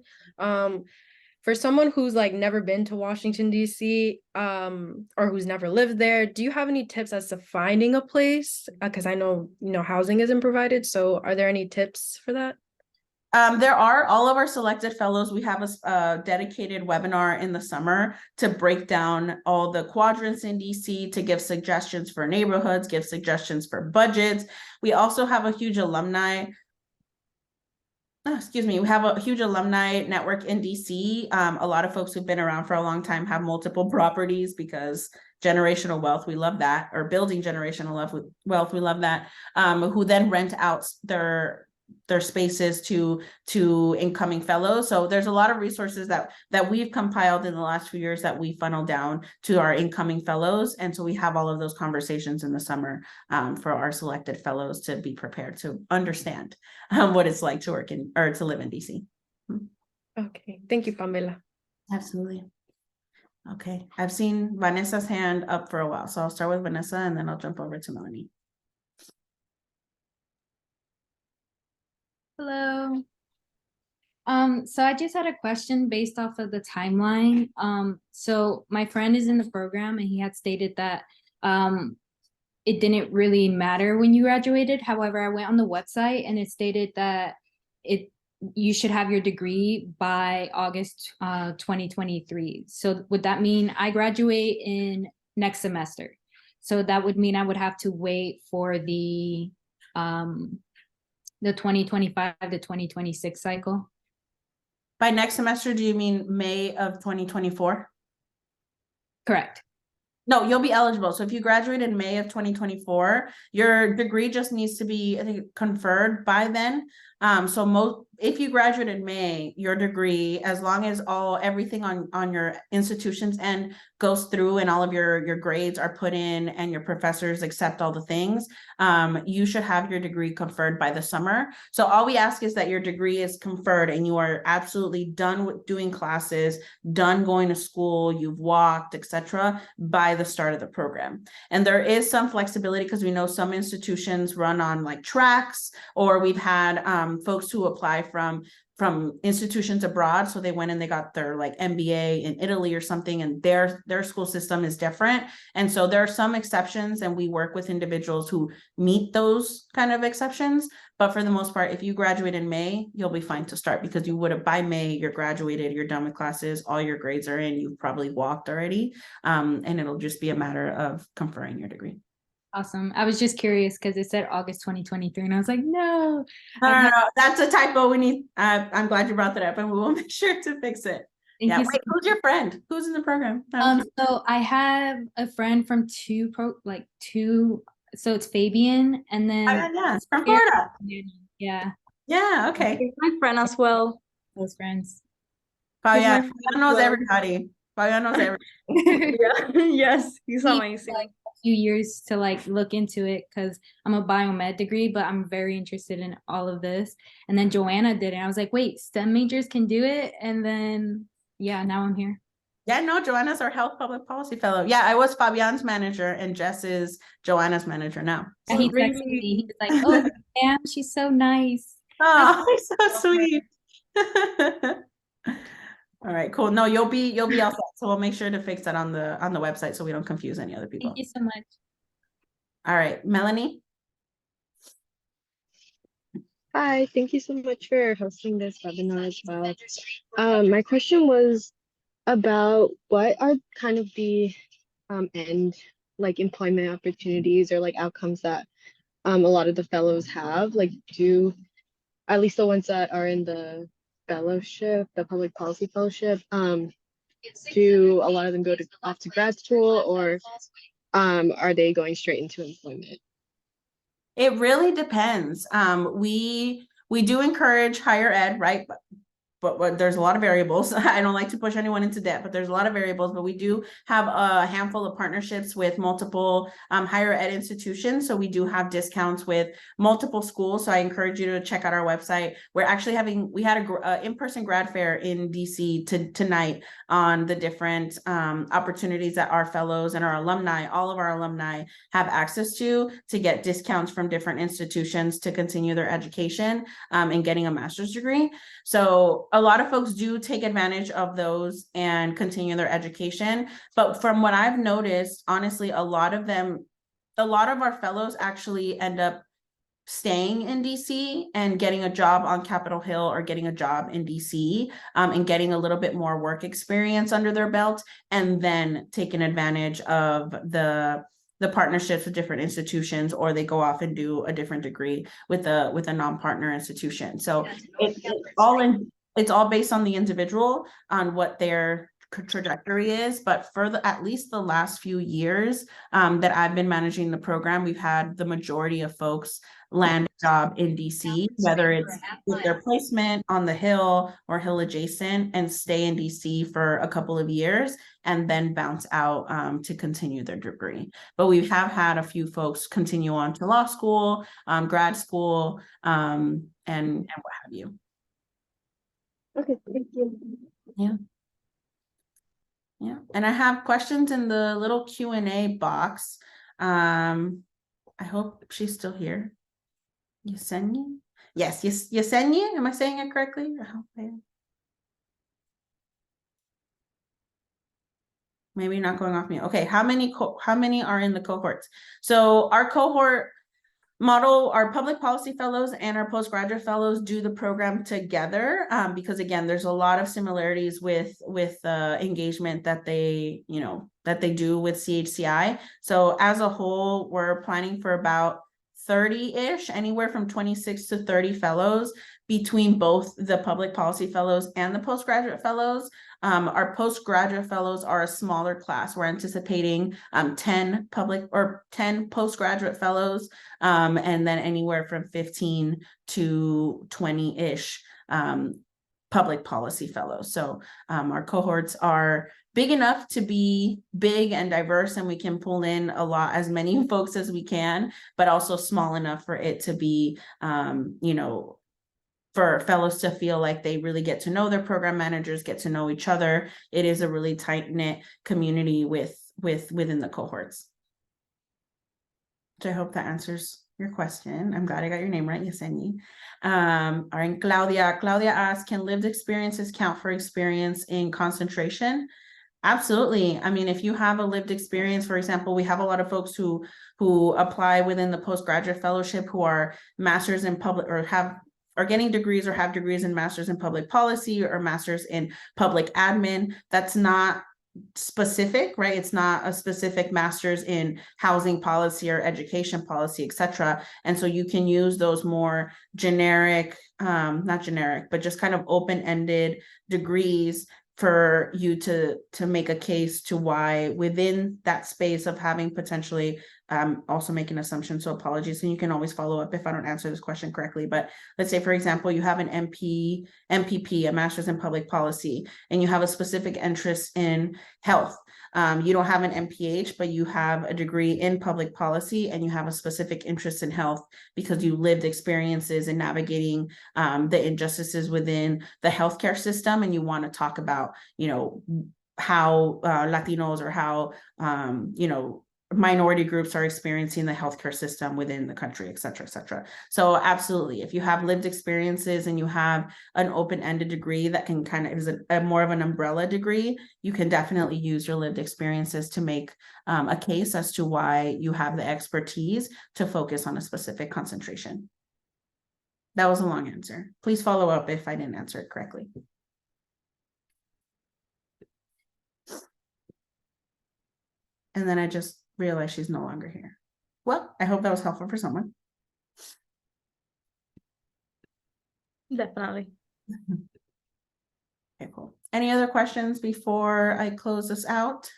For someone who's like never been to Washington, D.C., or who's never lived there, do you have any tips as to finding a place? Because I know, housing isn't provided. So are there any tips for that? There are all of our selected fellows. We have a dedicated webinar in the summer to break down all the quadrants in DC, to give suggestions for neighborhoods, give suggestions for budgets. We also have a huge we have a huge alumni network in DC. A lot of folks who've been around for a long time have multiple properties because generational wealth, we love that, or building generational wealth, we love that, who then rent out their spaces to incoming fellows. So there's a lot of resources that we've compiled in the last few years that we funnel down to our incoming fellows. And so we have all of those conversations in the summer for our selected fellows to be prepared to understand what it's like to work in or to live in DC. Okay, thank you, Pamela. Absolutely. Okay, I've seen Vanessa's hand up for a while, so I'll start with Vanessa and then I'll jump over to Melanie. Hello. So I just had a question based off of the timeline. So my friend is in the program and he had stated that it didn't really matter when you graduated. However, I went on the website and it stated that you should have your degree by August 2023. So would that mean I graduate in next semester? So that would mean I would have to wait for the 2025 to 2026 cycle? By next semester, do you mean May of 2024? Correct. No, you'll be eligible. So if you graduate in May of 2024, your degree just needs to be, I think, conferred by then. If you graduate in May, your degree, as long as everything on your institution's end goes through and all of your grades are put in and your professors accept all the things, you should have your degree conferred by the summer. So all we ask is that your degree is conferred and you are absolutely done with doing classes, done going to school, you've walked, etc., by the start of the program. And there is some flexibility because we know some institutions run on like tracks, or we've had folks who apply from institutions abroad. So they went and they got their like MBA in Italy or something, and their school system is different. And so there are some exceptions, and we work with individuals who meet those kind of exceptions. But for the most part, if you graduate in May, you'll be fine to start because you would have by May, you're graduated, you're done with classes, all your grades are in, you've probably walked already. And it'll just be a matter of conferring your degree. Awesome. I was just curious because it said August 2023 and I was like, no. No, that's a typo. I'm glad you brought that up and we will make sure to fix it. Thank you. Wait, who's your friend? Who's in the program? So I have a friend from so it's Fabian and then yeah, from Florida. Yeah, okay. My friend as well. Those friends. Fabian knows everybody. Fabian knows everybody. Yeah. Yes, he's amazing. Like a few years to like look into it because I'm a biomed degree, but I'm very interested in all of this. And then Joanna did it. And I was like, wait, STEM majors can do it. And then now I'm here. Yeah, no, Joanna's our health public policy fellow. Yeah, I was Fabian's manager and Jess is Joanna's manager now. And he texted me. He was like, oh, damn, she's so nice. Oh, so sweet. All right, cool. No, you'll be all set. So we'll make sure to fix that on the website so we don't confuse any other people. Thank you so much. All right, Melanie. Hi, thank you so much for hosting this webinar as well. My question was about what are kind of the end like employment opportunities or like outcomes that a lot of the fellows have? Like, do at least the ones that are in the fellowship, the public policy fellowship, do a lot of them go off to grad school, or are they going straight into employment? It really depends. We do encourage higher ed, right? But there's a lot of variables. I don't like to push anyone into debt, but there's a lot of variables. But we do have a handful of partnerships with multiple higher ed institutions. So we do have discounts with multiple schools. So I encourage you to check out our website. We're actually we had a in-person grad fair in DC tonight on the different opportunities that our fellows and our alumni, all of our alumni, have access to get discounts from different institutions to continue their education and getting a master's degree. So a lot of folks do take advantage of those and continue their education. But from what I've noticed, honestly, a lot of our fellows actually end up staying in DC and getting a job on Capitol Hill or getting a job in DC and getting a little bit more work experience under their belt, and then taking advantage of the partnerships with different institutions, or they go off and do a different degree with a non-partner institution. So it's all based on the individual, on what their trajectory is. But for at least the last few years that I've been managing the program, we've had the majority of folks land a job in DC, whether it's with their placement on the Hill or Hill adjacent, and stay in DC for a couple of years and then bounce out to continue their degree. But we have had a few folks continue on to law school, grad school, and what have you. Okay, thank you. Yeah. And I have questions in the little Q&A box. I hope she's still here. Yesenia? Yes, Yesenia. Am I saying it correctly? Maybe not going off mute. Okay, how many are in the cohorts? So our cohort model, our public policy fellows and our postgraduate fellows do the program together because, again, there's a lot of similarities with engagement that they do with CHCI. So as a whole, we're planning for about 30-ish, anywhere from 26 to 30 fellows between both the public policy fellows and the postgraduate fellows. Our postgraduate fellows are a smaller class. We're anticipating 10 postgraduate fellows, and then anywhere from 15 to 20-ish public policy fellows. So our cohorts are big enough to be big and diverse, and we can pull in as many folks as we can, but also small enough for it to be, for fellows to feel like they really get to know their program managers, get to know each other. It is a really tight-knit community within the cohorts. So I hope that answers your question. I'm glad I got your name right, Yesenia. All right, Claudia asked, can lived experiences count for experience in concentration? Absolutely. I mean, if you have a lived experience, for example, we have a lot of folks who apply within the postgraduate fellowship who are masters in public, or are getting degrees or have degrees in masters in public policy or masters in public admin. That's not specific, right? It's not a specific master's in housing policy or education policy, etc. And so you can use those more generic, not generic, but just kind of open-ended degrees for you to make a case to why within that space of having potentially also make an assumption. So apologies, and you can always follow up if I don't answer this question correctly. But let's say, for example, you have an MPP, a master's in public policy, and you have a specific interest in health. You don't have an MPH, but you have a degree in public policy and you have a specific interest in health because you lived experiences in navigating the injustices within the healthcare system, and you want to talk about, how Latinos or how, minority groups are experiencing the healthcare system within the country, et cetera, et cetera. So absolutely, if you have lived experiences and you have an open-ended degree that can kind of is a more of an umbrella degree, you can definitely use your lived experiences to make a case as to why you have the expertise to focus on a specific concentration. That was a long answer. Please follow up if I didn't answer it correctly. And then I just realize she's no longer here. Well, I hope that was helpful for someone. Definitely. Okay, cool. Any other questions before I close this out?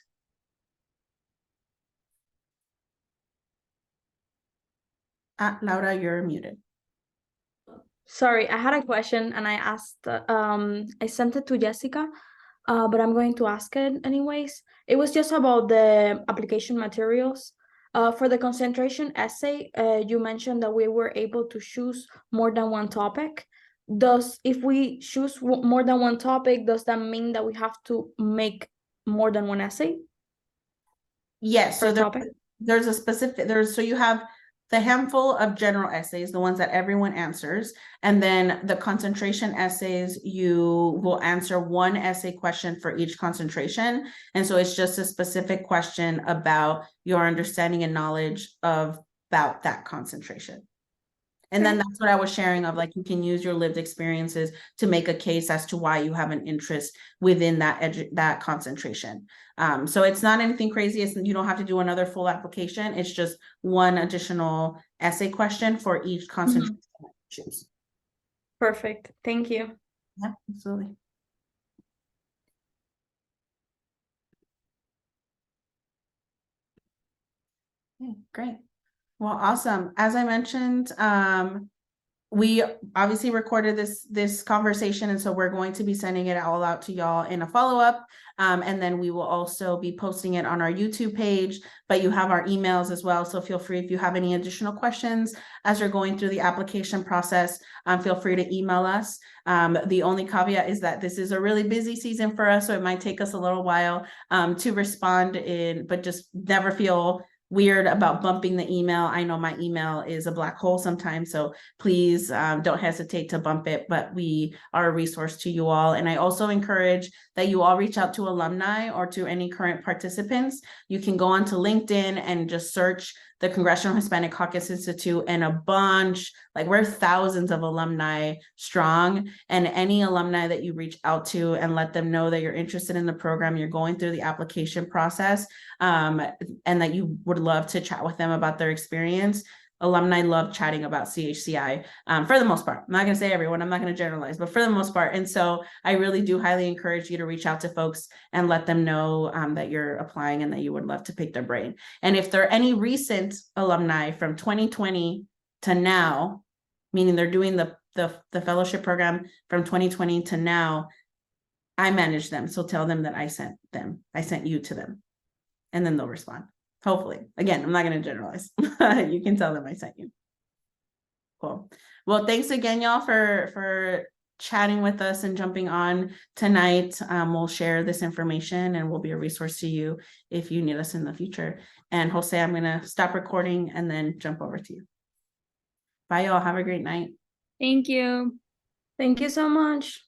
Laura, you're muted. Sorry, I had a question and I asked, I sent it to Jessica, but I'm going to ask it anyways. It was just about the application materials. For the concentration essay, you mentioned that we were able to choose more than one topic. If we choose more than one topic, does that mean that we have to make more than one essay Yes, per so topic? there's a specific, so you have the handful of general essays, the ones that everyone answers, and then the concentration essays, you will answer one essay question for each concentration. And so it's just a specific question about your understanding and knowledge about that concentration. And then that's what I was sharing of, like, you can use your lived experiences to make a case as to why you have an interest within that concentration. So it's not anything crazy. You don't have to do another full application. It's just one additional essay question for each concentration that you choose. Perfect. Thank you. Yeah, absolutely. Okay, great. Well, awesome. As I mentioned, we obviously recorded this conversation, and so we're going to be sending it all out to y'all in a follow-up. And then we will also be posting it on our YouTube page, but you have our emails as well. So feel free, if you have any additional questions as you're going through the application process, feel free to email us. The only caveat is that this is a really busy season for us, so it might take us a little while to respond but just never feel weird about bumping the email. I know my email is a black hole sometimes, so please don't hesitate to bump it, but we are a resource to you all. And I also encourage that you all reach out to alumni or to any current participants. You can go onto LinkedIn and just search the Congressional Hispanic Caucus Institute, and a bunch, like, we're thousands of alumni strong, and any alumni that you reach out to and let them know that you're interested in the program, you're going through the application process, and that you would love to chat with them about their experience. Alumni love chatting about CHCI for the most part. I'm not going to say everyone, I'm not going to generalize, but for the most part. And so I really do highly encourage you to reach out to folks and let them know that you're applying and that you would love to pick their brain. And if there are any recent alumni from 2020 to now, meaning they're doing the fellowship program from 2020 to now, I manage them. So tell them that I sent you to them, and then they'll respond. Hopefully. Again, I'm not going to generalize. You can tell them I sent you. Cool. Well, thanks again, y'all, for chatting with us and jumping on tonight. We'll share this information and we'll be a resource to you if you need us in the future. And Jose, I'm going to stop recording and then jump over to you. Bye, y'all. Have a great night. Thank you. Thank you so much.